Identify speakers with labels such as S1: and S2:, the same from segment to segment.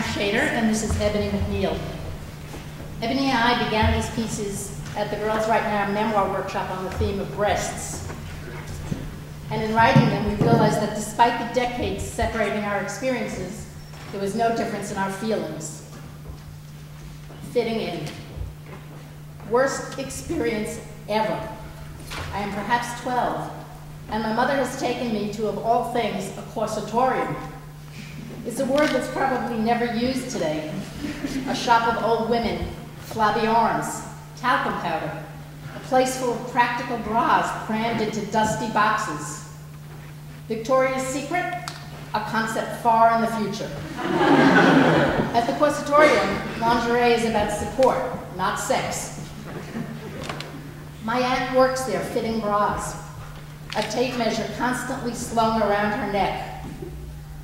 S1: Shader, and this is Ebony McNeil. Ebony and I began these pieces at the Girls Write Now memoir workshop on the theme of breasts. And in writing them, we realized that despite the decades separating our experiences, there was no difference in our feelings. Fitting in. Worst experience ever. I am perhaps 12, and my mother has taken me to, of all things, a corsatorium. It's a word that's probably never used today. A shop of old women, flabby arms, talcum powder, a place full of practical bras crammed into dusty boxes. Victoria's Secret, a concept far in the future. At the corsatorium, lingerie is about support, not sex. My aunt works there fitting bras, a tape measure constantly slung around her neck.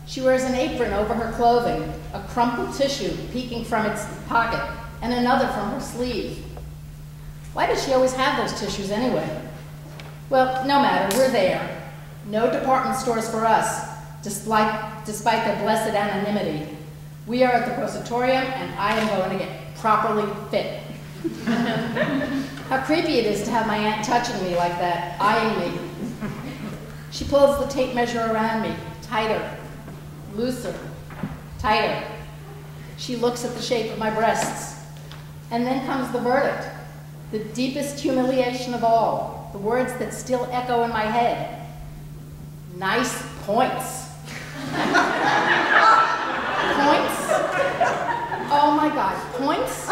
S1: She wears an apron over her clothing, a crumpled tissue peeking from its pocket, and another from her sleeve. Why does she always have those tissues anyway? Well, no matter, we're there. No department stores for us, despite their blessed anonymity. We are at the corsatorium, and I am going to get properly fit. How creepy it is to have my aunt touching me like that, eyeing me. She pulls the tape measure around me, tighter, looser, tighter. She looks at the shape of my breasts. And then comes the verdict, the deepest humiliation of all, the words that still echo in my head. Nice points. Points? Oh my God, points?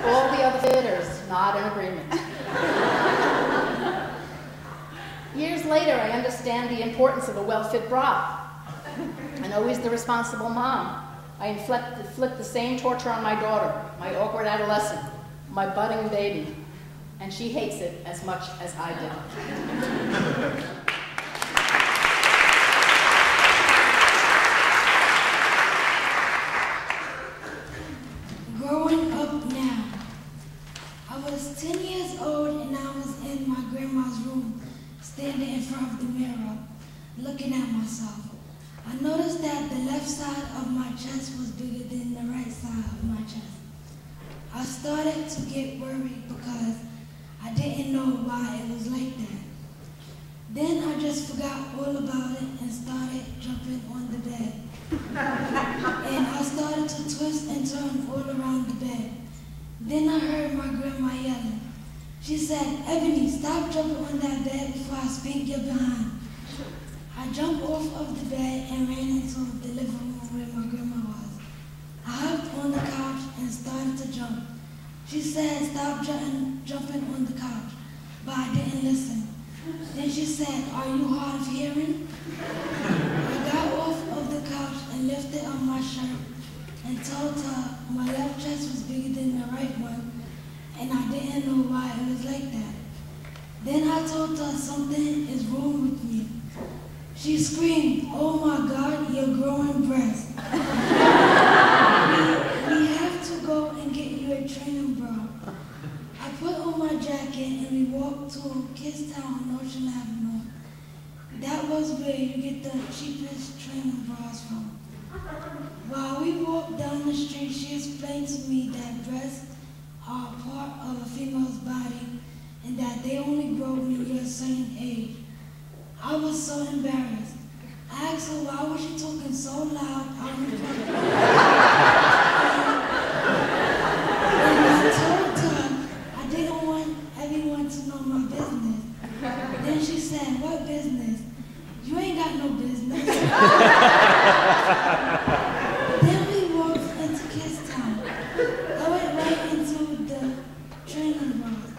S1: All the other fitters nod in agreement. Years later, I understand the importance of a well-fit bra. And always the responsible mom, I inflict the same torture on my daughter, my awkward adolescent, my budding baby, and she hates it as much as I do.
S2: Growing up now. I was 10 years old and I was in my grandma's room, standing in front of the mirror, looking at myself. I noticed that the left side of my chest was bigger than the right side of my chest. I started to get worried because I didn't know why it was like that. Then I just forgot all about it and started jumping on the bed. And I started to twist and turn all around the bed. Then I heard my grandma yelling. She said, "Ebony, stop jumping on that bed before I spank your behind." I jumped off of the bed and ran into the living room where my grandma was. I hopped on the couch and started to jump. She said, "Stop jumping on the couch," but I didn't listen. Then she said, "Are you hard of hearing?" I got off of the couch and lifted up my shirt and told her my left chest was bigger than the right one, and I didn't know why it was like that. Then I told her something is wrong with me. She screamed, "Oh my God, you're growing breasts." We have to go and get you a training bra. I put on my jacket and we walked to Kids Town on Ocean Avenue. That was where you get the cheapest training bras from. While we walked down the street, she explained to me that breasts are a part of a female's body and that they only grow when you're a certain age. I was so embarrassed. I asked her why was she talking so loud out in public. And I told her I didn't want everyone to know my business. Then she said, "What business? You ain't got no business." Then we walked into Kids Town. I went right into the training bras.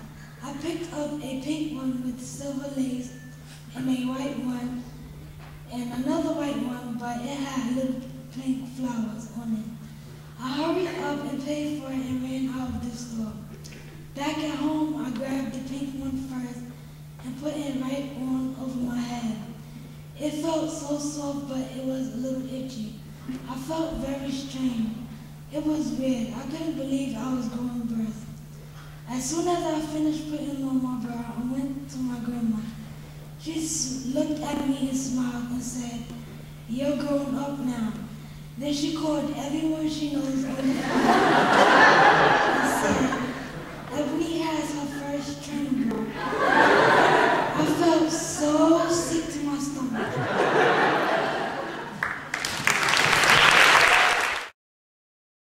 S2: I picked up a pink one with silver lace and a white one and another white one, but it had little pink flowers on it. I hurried up and paid for it and ran out of the store. Back at home, I grabbed the pink one first and put it right on over my head. It felt so soft, but it was a little itchy. I felt very strange. It was weird. I couldn't believe I was growing breasts. As soon as I finished putting on my bra, I went to my grandma. She looked at me and smiled and said, "You're grown up now." Then and she called everyone she knows on the phone.